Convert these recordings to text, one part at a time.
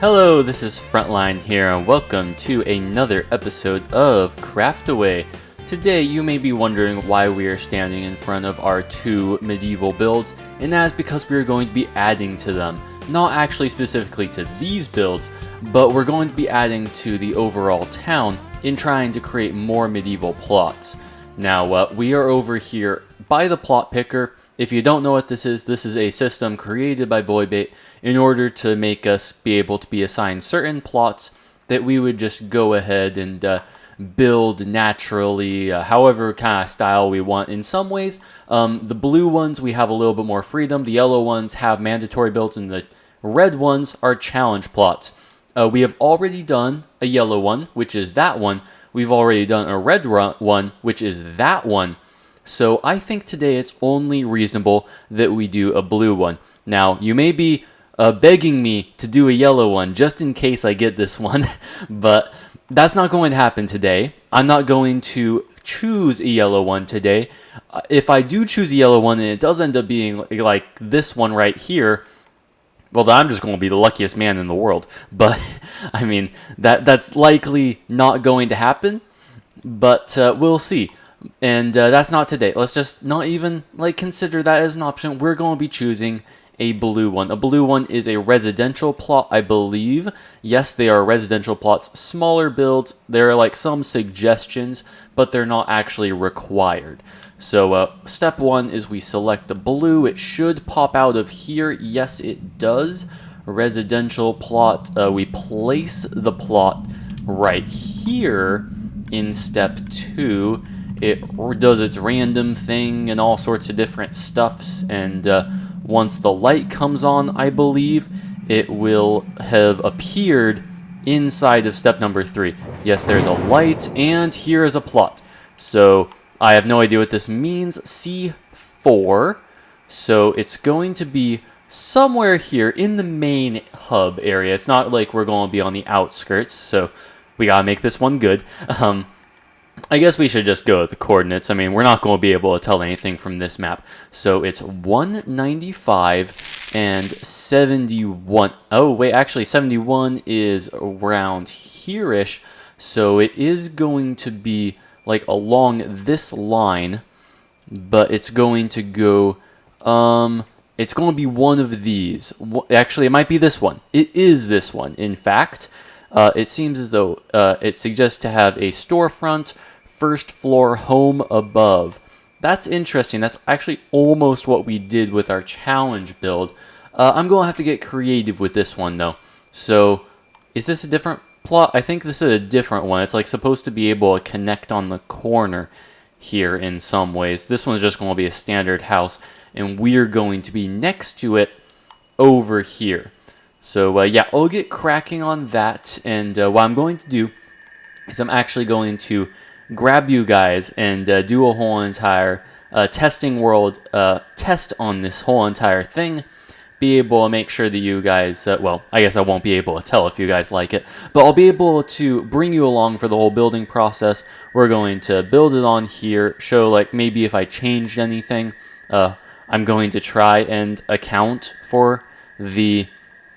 Hello, this is Frontline here, and welcome to another episode of Craftaway. Today, you may be wondering why we are standing in front of our two medieval builds, and that is because we are going to be adding to them. Not actually specifically to these builds, but we're going to be adding to the overall town in trying to create more medieval plots. Now, we are over here by the plot picker. If you don't know what this is a system created by Boybait in order to make us be able to be assigned certain plots that we would just go ahead and build naturally, however kind of style we want. In some ways, the blue ones we have a little bit more freedom, the yellow ones have mandatory builds, and the red ones are challenge plots. We have already done a yellow one, which is that one. We've already done a red one, which is that one. So I think today it's only reasonable that we do a blue one. Now, you may be begging me to do a yellow one just in case I get this one, but that's not going to happen today. I'm not going to choose a yellow one today. If I do choose a yellow one and it does end up being like this one right here, well, then I'm just going to be the luckiest man in the world. But, I mean, that's likely not going to happen, but we'll see. And that's not today. Let's just not even consider that as an option. We're going to be choosing a blue one. A blue one is a residential plot, I believe. Yes, they are residential plots. Smaller builds. There are some suggestions, but they're not actually required. So step one is we select the blue. It should pop out of here. Yes, it does. Residential plot. We place the plot right here in step two. It does its random thing and all sorts of different stuffs, and once the light comes on, I believe, it will have appeared inside of step number 3. Yes, there's a light, and here is a plot. So I have no idea what this means. C4. So it's going to be somewhere here in the main hub area. It's not like we're going to be on the outskirts, so we gotta make this one good. I guess we should just go with the coordinates. I mean, we're not going to be able to tell anything from this map. So it's 195 and 71. Oh, wait, actually 71 is around here-ish. So it is going to be along this line, but it's going to go, it's going to be one of these. Actually, it might be this one. It is this one, in fact. It seems as though it suggests to have a storefront, first floor, home above. That's interesting. That's actually almost what we did with our challenge build. I'm going to have to get creative with this one, though. So, is this a different plot? I think this is a different one. It's supposed to be able to connect on the corner here in some ways. This one's just going to be a standard house, and we're going to be next to it over here. So, yeah, I'll get cracking on that, and what I'm going to do is I'm actually going to grab you guys and do a whole entire testing world test on this whole entire thing. Be able to make sure that you guys, well, I guess I won't be able to tell if you guys like it, but I'll be able to bring you along for the whole building process. We're going to build it on here, show maybe if I changed anything. I'm going to try and account for the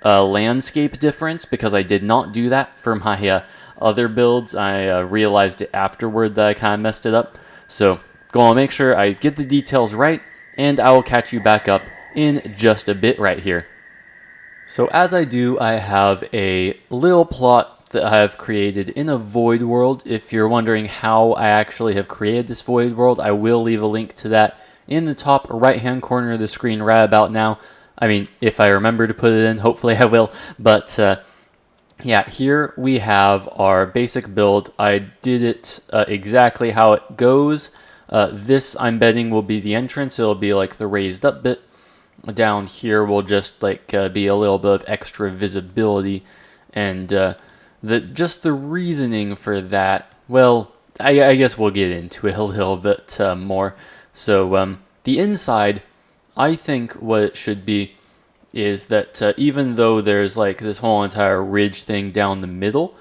landscape difference, because I did not do that for my other builds. I realized it afterward that I kind of messed it up. So going to make sure I get the details right, and I will catch you back up in just a bit right here. So as I do, I have a little plot that I have created in a void world. If you're wondering how I actually have created this void world, I will leave a link to that in the top right hand corner of the screen right about now. I mean, if I remember to put it in, hopefully I will. But yeah, here we have our basic build. I did it exactly how it goes. This, I'm betting, will be the entrance. It'll be the raised up bit. Down here will just be a little bit of extra visibility. And just the reasoning for that, well, I guess we'll get into it a little bit more. So the inside, I think what it should be is that even though there's this whole entire ridge thing down the middle,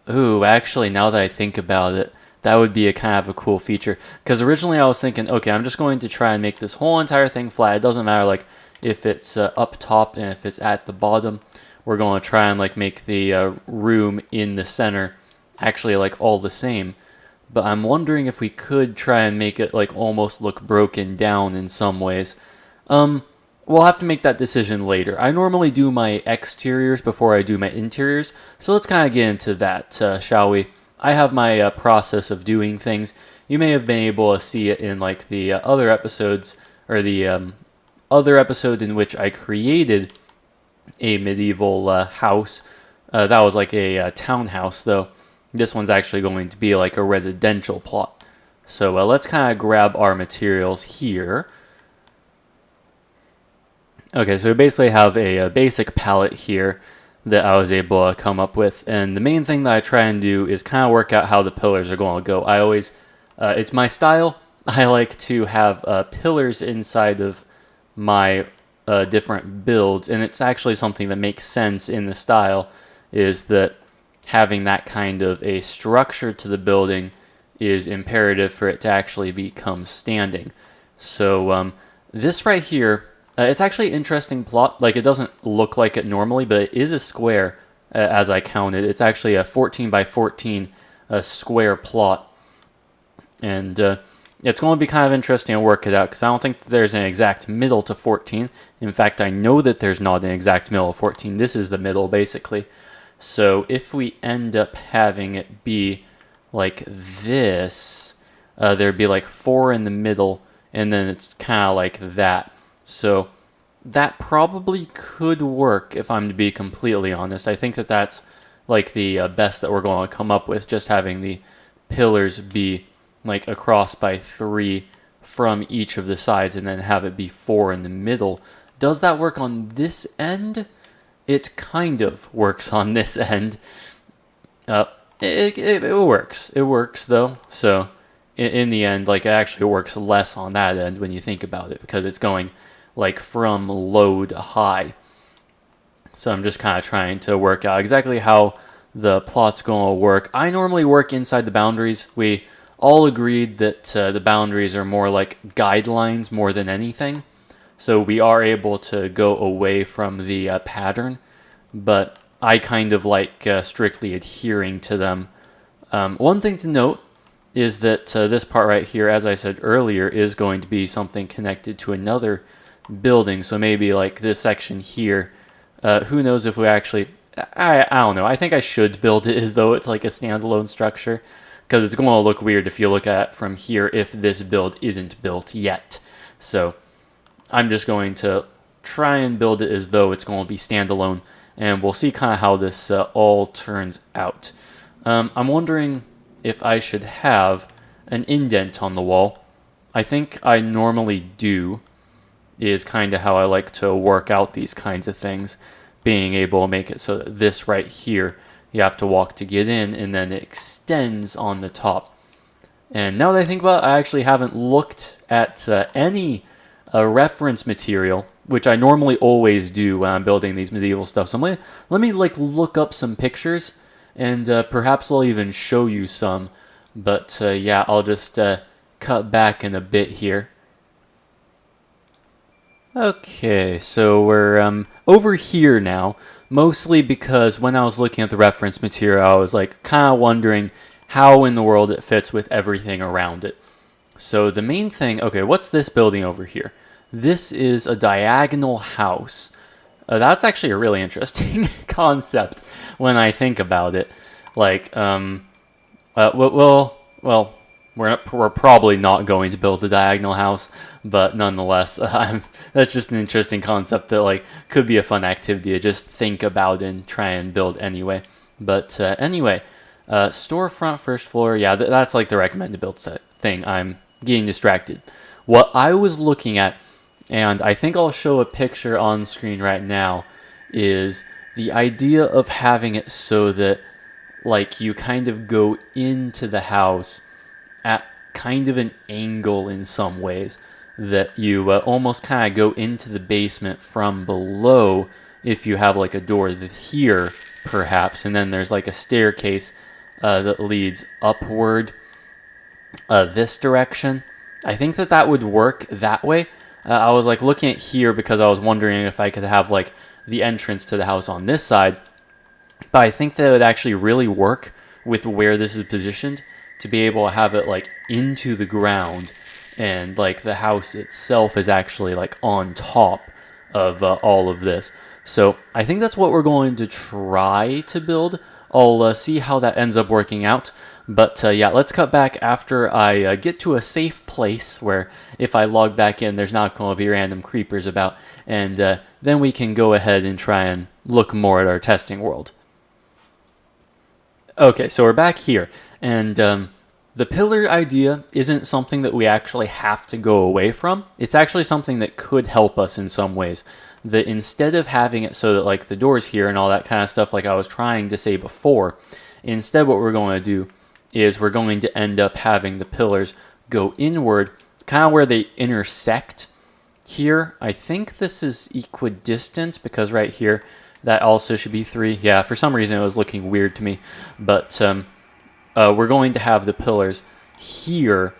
ooh, actually, now that I think about it, that would be a kind of a cool feature. Because originally I was thinking, okay, I'm just going to try and make this whole entire thing flat. It doesn't matter if it's up top and if it's at the bottom. we're going to try and like make the room in the center actually like all the same. But I'm wondering if we could try and make it like almost look broken down in some ways. We'll have to make that decision later. I normally do my exteriors before I do my interiors, so let's kind of get into that, shall we? I have my process of doing things. You may have been able to see it in like the other episodes, or the other episode in which I created a medieval house. That was like a townhouse, though. This one's actually going to be like a residential plot. So let's kind of grab our materials here. Okay, so we basically have a basic palette here that I was able to come up with. And the main thing that I try and do is kind of work out how the pillars are going to go. I always, it's my style. I like to have pillars inside of my different builds. And it's actually something that makes sense in the style, is that having that kind of a structure to the building is imperative for it to actually become standing. So this right here, it's actually an interesting plot. Like, it doesn't look like it normally, but it is a square, as I counted. It's actually a 14 by 14 square plot. And it's going to be kind of interesting to work it out, because I don't think there's an exact middle to 14. In fact, I know that there's not an exact middle of 14. This is the middle, basically. So if we end up having it be like this, there'd be like 4 in the middle, and then it's kind of like that. So that probably could work, if I'm to be completely honest. I think that that's like the best that we're going to come up with, just having the pillars be like across by 3 from each of the sides, and then have it be 4 in the middle. Does that work on this end? It kind of works on this end. It works. It works, though. So in the end, like, it actually works less on that end when you think about it, because it's going like from low to high. So I'm just kind of trying to work out exactly how the plot's going to work. I normally work inside the boundaries. We all agreed that the boundaries are more like guidelines more than anything. So we are able to go away from the pattern, but I kind of like strictly adhering to them. One thing to note is that this part right here, as I said earlier, is going to be something connected to another building. So maybe like this section here, who knows if we actually, I don't know. I think I should build it as though it's like a standalone structure, because it's going to look weird if you look at it from here if this build isn't built yet. So I'm just going to try and build it as though it's going to be standalone, and we'll see kind of how this all turns out. I'm wondering if I should have an indent on the wall. I think I normally do, is kind of how I like to work out these kinds of things, being able to make it so that this right here, you have to walk to get in, and then it extends on the top. And now that I think about it, I actually haven't looked at any reference material, which I normally always do when I'm building these medieval stuff. So let me like look up some pictures, and perhaps I'll even show you some. But yeah, I'll just cut back in a bit here. Okay, so we're over here now, mostly because when I was looking at the reference material, I was like kind of wondering how in the world it fits with everything around it. So the main thing, okay, what's this building over here? This is a diagonal house. That's actually a really interesting concept when I think about it. Like, well, we're probably not going to build a diagonal house, but nonetheless, that's just an interesting concept that like could be a fun activity to just think about and try and build anyway. But anyway, storefront first floor, yeah, that's like the recommended build set thing. I'm getting distracted. What I was looking at, and I think I'll show a picture on screen right now, is the idea of having it so that like you kind of go into the house at kind of an angle in some ways, that you almost kind of go into the basement from below if you have like a door here perhaps, and then there's like a staircase that leads upward this direction. I think that would work that way. I was like looking at here because I was wondering if I could have like the entrance to the house on this side. But I think that it would actually really work with where this is positioned to be able to have it like into the ground, and like the house itself is actually like on top of all of this. So I think that's what we're going to try to build. I'll see how that ends up working out. But yeah, let's cut back after I get to a safe place where if I log back in, there's not going to be random creepers about. And then we can go ahead and try and look more at our testing world. Okay, so we're back here. And the pillar idea isn't something that we actually have to go away from. It's actually something that could help us in some ways. That instead of having it so that like the door's here and all that kind of stuff like I was trying to say before, instead what we're going to do is we're going to end up having the pillars go inward, kind of where they intersect here. I think this is equidistant because right here, that also should be 3. Yeah, for some reason it was looking weird to me. But we're going to have the pillars here,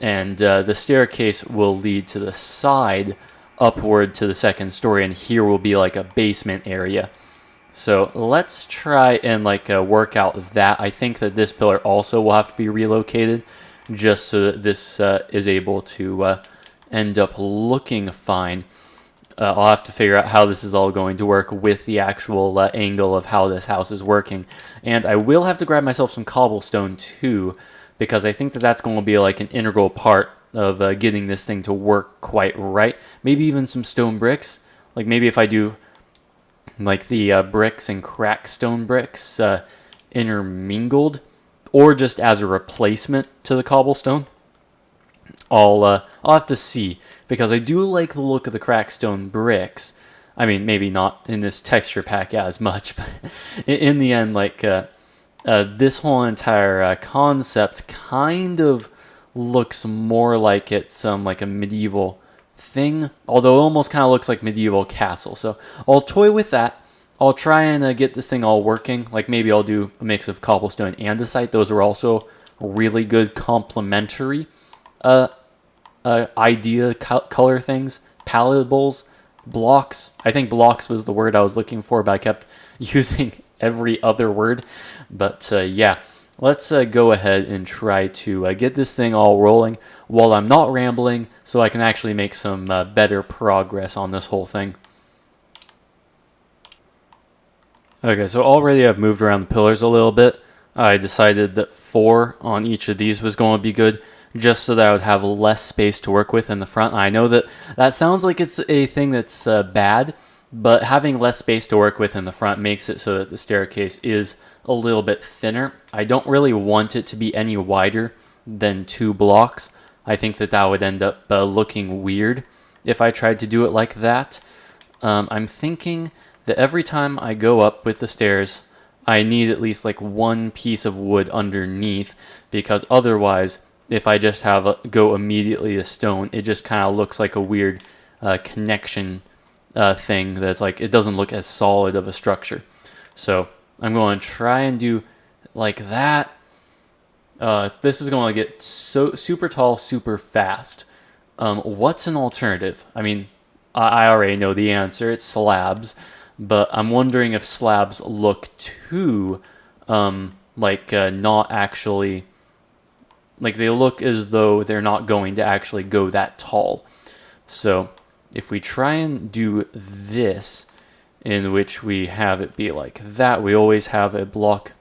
and the staircase will lead to the side upward to the second story, and here will be like a basement area. So let's try and like work out that. I think that this pillar also will have to be relocated just so that this is able to end up looking fine. I'll have to figure out how this is all going to work with the actual angle of how this house is working. And I will have to grab myself some cobblestone too, because I think that that's going to be like an integral part of getting this thing to work quite right. Maybe even some stone bricks. Like maybe if I do like the bricks and cracked stone bricks intermingled, or just as a replacement to the cobblestone. I'll have to see, because I do like the look of the cracked stone bricks. I mean, maybe not in this texture pack as much, but in the end, like this whole entire concept kind of looks more like it's like a medieval thing, although it almost kind of looks like medieval castle. So I'll toy with that. I'll try and get this thing all working. Like maybe I'll do a mix of cobblestone and andesite. Those are also really good complementary idea color things. Palettables, blocks. I think blocks was the word I was looking for, but I kept using every other word. But yeah, let's go ahead and try to get this thing all rolling while I'm not rambling, so I can actually make some better progress on this whole thing. Okay, so already I've moved around the pillars a little bit. I decided that 4 on each of these was going to be good, just so that I would have less space to work with in the front. I know that that sounds like it's a thing that's bad, but having less space to work with in the front makes it so that the staircase is a little bit thinner. I don't really want it to be any wider than 2 blocks. I think that that would end up looking weird if I tried to do it like that. I'm thinking that every time I go up with the stairs, I need at least like 1 piece of wood underneath, because otherwise, if I just have go immediately to stone, it just kind of looks like a weird connection thing that's like, it doesn't look as solid of a structure. So I'm going to try and do like that. This is going to get so super tall super fast. What's an alternative? I mean, I already know the answer. It's slabs. But I'm wondering if slabs look too not actually, like they look as though they're not going to actually go that tall. So if we try and do this, in which we have it be like that, we always have a block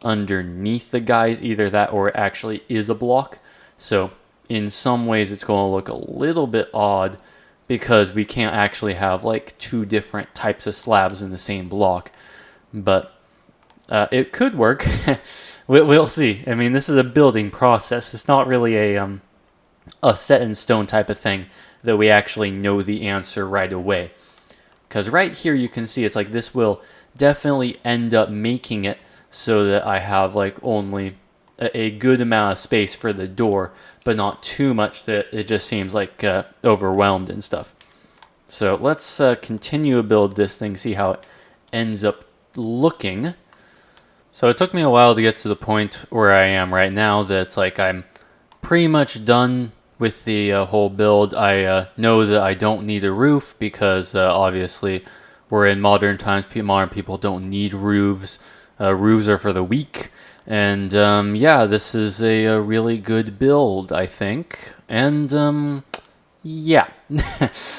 underneath the guys, either that or it actually is a block. So in some ways it's going to look a little bit odd, because we can't actually have like 2 different types of slabs in the same block. But it could work. We'll see. I mean, this is a building process. It's not really a set in stone type of thing that we actually know the answer right away. Because right here you can see it's like this will definitely end up making it so that I have like only a good amount of space for the door, but not too much that it just seems like overwhelmed and stuff. So let's continue to build this thing, see how it ends up looking. So it took me a while to get to the point where I am right now, that's like I'm pretty much done with the whole build. I know that I don't need a roof because obviously we're in modern times. Modern people don't need roofs. Roofs are for the weak. And yeah, this is a really good build, I think. And yeah,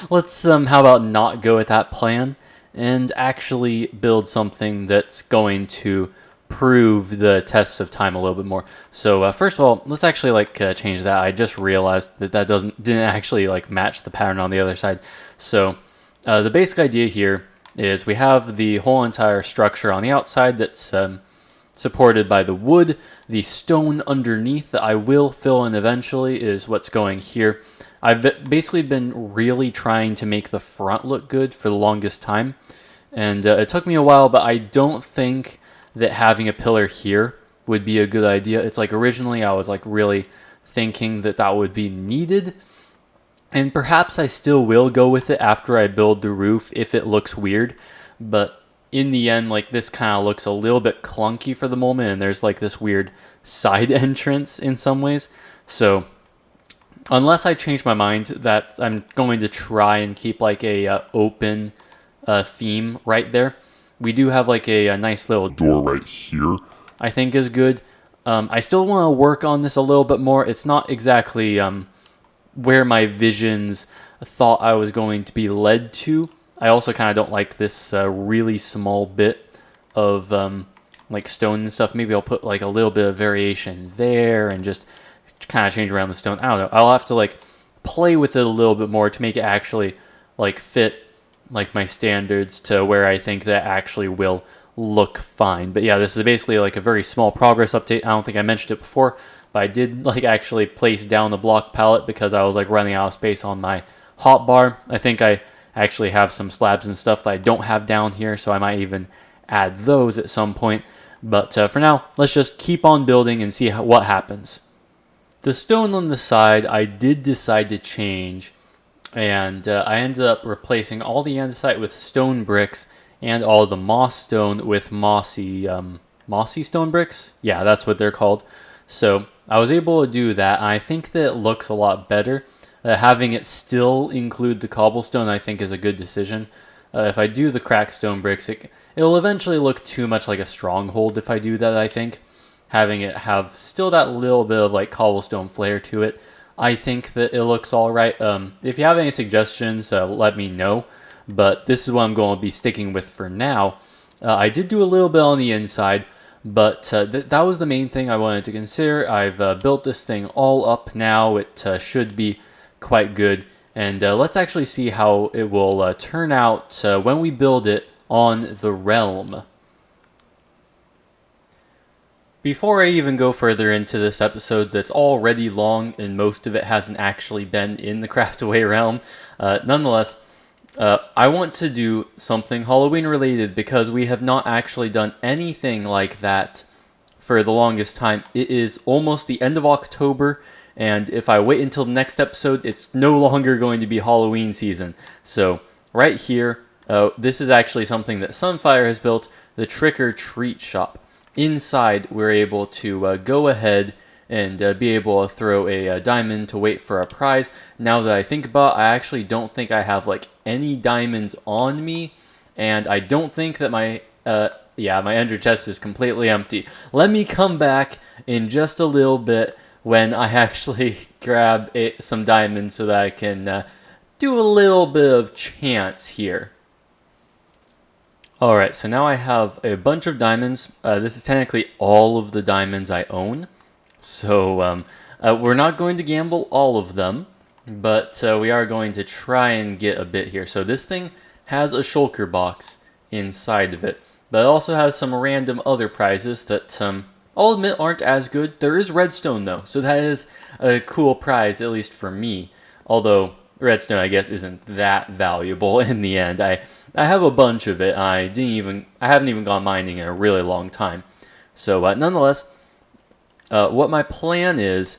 let's how about not go with that plan and actually build something that's going to prove the tests of time a little bit more. So first of all, let's actually change that. I just realized that didn't actually match the pattern on the other side. So the basic idea here is we have the whole entire structure on the outside that's supported by the wood. The stone underneath that I will fill in eventually is what's going here. I've basically been really trying to make the front look good for the longest time, and it took me a while, but I don't think that having a pillar here would be a good idea. It's originally I was really thinking that would be needed, and perhaps I still will go with it after I build the roof if it looks weird, but in the end, this kind of looks a little bit clunky for the moment, and there's this weird side entrance in some ways. So unless I change my mind, that I'm going to try and keep a open theme right there. We do have a nice little door right here, I think is good. I still want to work on this a little bit more. It's not exactly where my visions thought I was going to be led to. I also kind of don't like this really small bit of stone and stuff. Maybe I'll put a little bit of variation there and just kind of change around the stone. I don't know. I'll have to play with it a little bit more to make it actually fit my standards to where I think that actually will look fine. But yeah, this is basically a very small progress update. I don't think I mentioned it before, but I did actually place down the block pallet because I was running out of space on my hotbar. I think I actually have some slabs and stuff that I don't have down here, so I might even add those at some point. But for now, let's just keep on building and see what happens. The stone on the side I did decide to change, and I ended up replacing all the andesite with stone bricks and all the moss stone with mossy stone bricks. Yeah, that's what they're called. So I was able to do that, and I think that it looks a lot better. Having it still include the cobblestone, I think, is a good decision. If I do the cracked stone bricks, it'll eventually look too much like a stronghold if I do that, I think. Having it have still that little bit of cobblestone flair to it, I think that it looks alright. If you have any suggestions, let me know. But this is what I'm going to be sticking with for now. I did do a little bit on the inside, but that was the main thing I wanted to consider. I've built this thing all up now. It should be quite good. And let's actually see how it will turn out when we build it on the realm. Before I even go further into this episode that's already long and most of it hasn't actually been in the Craftaway realm, nonetheless, I want to do something Halloween related because we have not actually done anything like that for the longest time. It is almost the end of October, and if I wait until the next episode, it's no longer going to be Halloween season. So right here, this is actually something that Sunfire has built, the Trick or Treat shop. Inside, we're able to go ahead and be able to throw a diamond to wait for a prize. Now that I think about it, I actually don't think I have any diamonds on me, and I don't think that my my ender chest is completely empty. Let me come back in just a little bit when I actually grab some diamonds so that I can do a little bit of chance here. Alright, so now I have a bunch of diamonds. This is technically all of the diamonds I own. So we're not going to gamble all of them, but we are going to try and get a bit here. So this thing has a shulker box inside of it, but it also has some random other prizes that I'll admit aren't as good. There is redstone though, so that is a cool prize, at least for me. Although redstone, I guess, isn't that valuable in the end. I have a bunch of it. I haven't even gone mining in a really long time. So nonetheless, what my plan is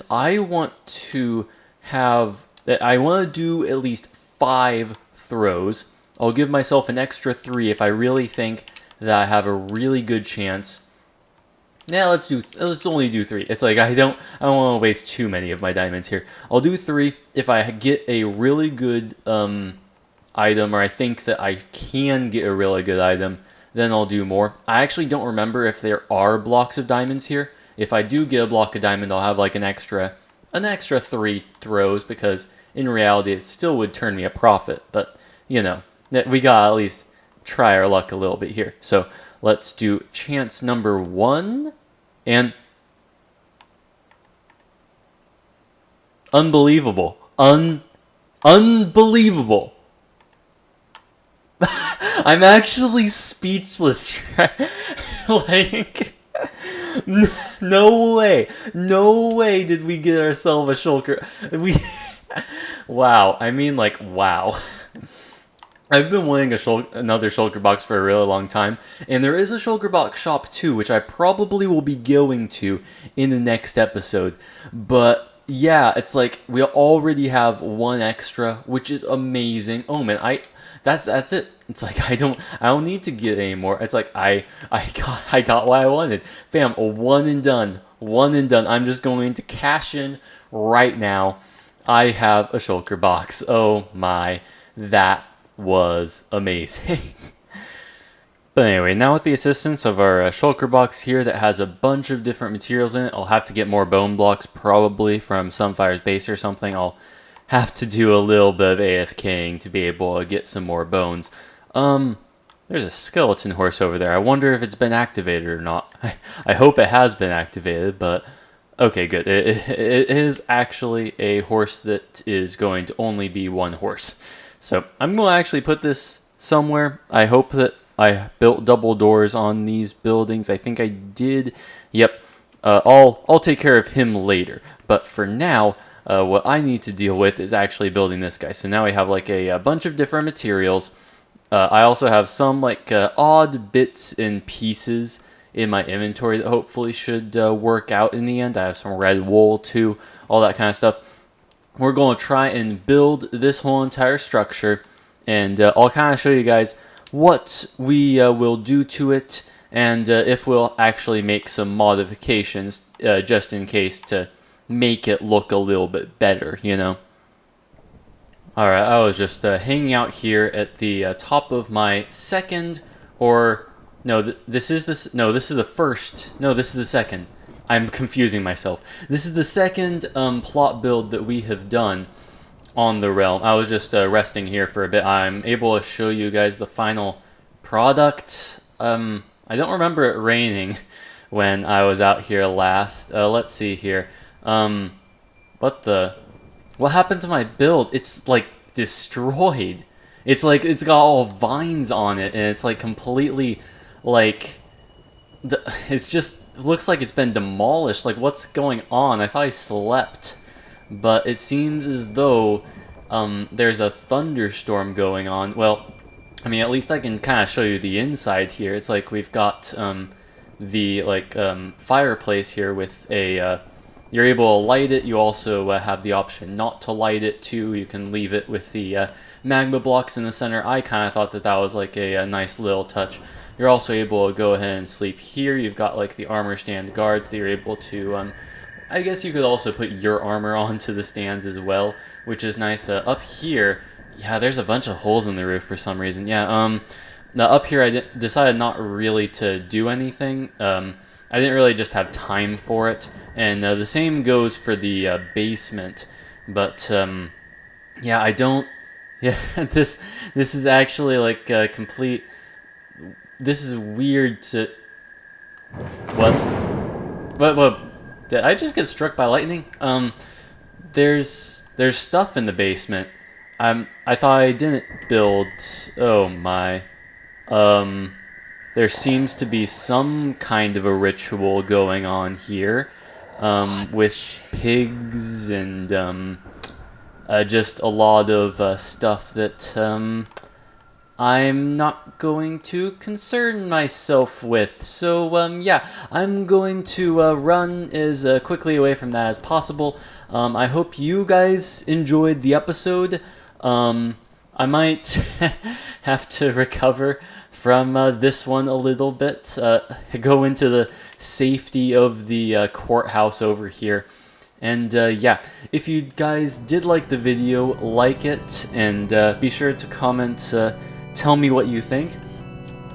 I want to do at least 5 throws. I'll give myself an extra 3 if I really think that I have a really good chance. Yeah, let's only do 3. It's I don't want to waste too many of my diamonds here. I'll do 3 if I get a really good item, or I think that I can get a really good item, then I'll do more. I actually don't remember if there are blocks of diamonds here. If I do get a block of diamond, I'll have like an extra 3 throws, because in reality it still would turn me a profit. But you know, we gotta at least try our luck a little bit here. So let's do chance number 1, and unbelievable, unbelievable. I'm actually speechless. Like, no way did we get ourselves a shulker. Wow. I mean, like, wow. I've been wanting another shulker box for a really long time, and there is a shulker box shop too, which I probably will be going to in the next episode. But yeah, it's like we already have 1 extra, which is amazing. Oh man, that's it. It's like I don't need to get any more. It's like I got what I wanted. Bam, 1 and done. 1 and done. I'm just going to cash in right now. I have a shulker box. Oh my, that was amazing. But anyway, now with the assistance of our shulker box here that has a bunch of different materials in it, I'll have to get more bone blocks probably from Sunfire's base or something. I'll have to do a little bit of AFKing to be able to get some more bones. There's a skeleton horse over there. I wonder if it's been activated or not. I hope it has been activated, but okay, good. It is actually a horse that is going to only be 1 horse. So I'm going to actually put this somewhere. I hope that I built double doors on these buildings. I think I did. Yep. I'll take care of him later. But for now, what I need to deal with is actually building this guy. So now we have like a bunch of different materials. I also have some like odd bits and pieces in my inventory that hopefully should work out in the end. I have some red wool too, all that kind of stuff. We're going to try and build this whole entire structure, and I'll kind of show you guys what we will do to it, and if we'll actually make some modifications just in case to make it look a little bit better, you know. Alright, I was just hanging out here at the top of my second, or no, this is the first. No, this is the second. I'm confusing myself. This is the second plot build that we have done on the realm. I was just resting here for a bit. I'm able to show you guys the final product. I don't remember it raining when I was out here last. Let's see here. What happened to my build? It's like destroyed. It's like it's got all vines on it, and it's like completely like it's just looks like it's been demolished. Like, what's going on? I thought I slept, but it seems as though there's a thunderstorm going on. Well, I mean, at least I can kind of show you the inside here. It's like we've got the fireplace here with a you're able to light it. You also have the option not to light it too. You can leave it with the magma blocks in the center. I kind of thought that that was like a nice little touch. You're also able to go ahead and sleep here. You've got like the armor stand guards that you're able to I guess you could also put your armor onto the stands as well, which is nice. Up here, yeah, there's a bunch of holes in the roof for some reason. Yeah, now up here I decided not really to do anything. I didn't really just have time for it, and the same goes for the basement. But yeah, I don't. Yeah, this is actually like complete. This is weird to. What? Did I just get struck by lightning? There's stuff in the basement. I thought I didn't build. Oh my. There seems to be some kind of a ritual going on here, with pigs and just a lot of stuff that I'm not going to concern myself with. So yeah, I'm going to run as quickly away from that as possible. I hope you guys enjoyed the episode. I might have to recover from this one a little bit, go into the safety of the courthouse over here, And yeah, if you guys did like the video, like it, and be sure to comment, tell me what you think.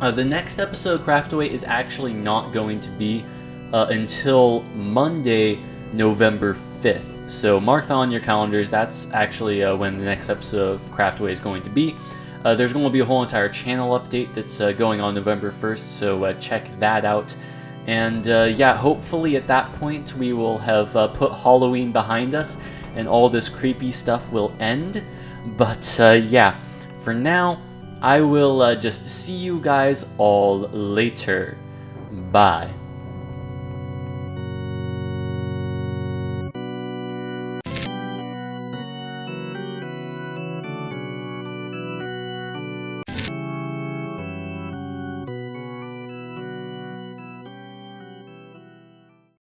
The next episode of Craftaway is actually not going to be until Monday, November 5th. So mark that on your calendars. That's actually when the next episode of Craftaway is going to be. There's going to be a whole entire channel update that's going on November 1st, so check that out. And yeah, hopefully at that point we will have put Halloween behind us and all this creepy stuff will end. But yeah, for now, I will just see you guys all later. Bye.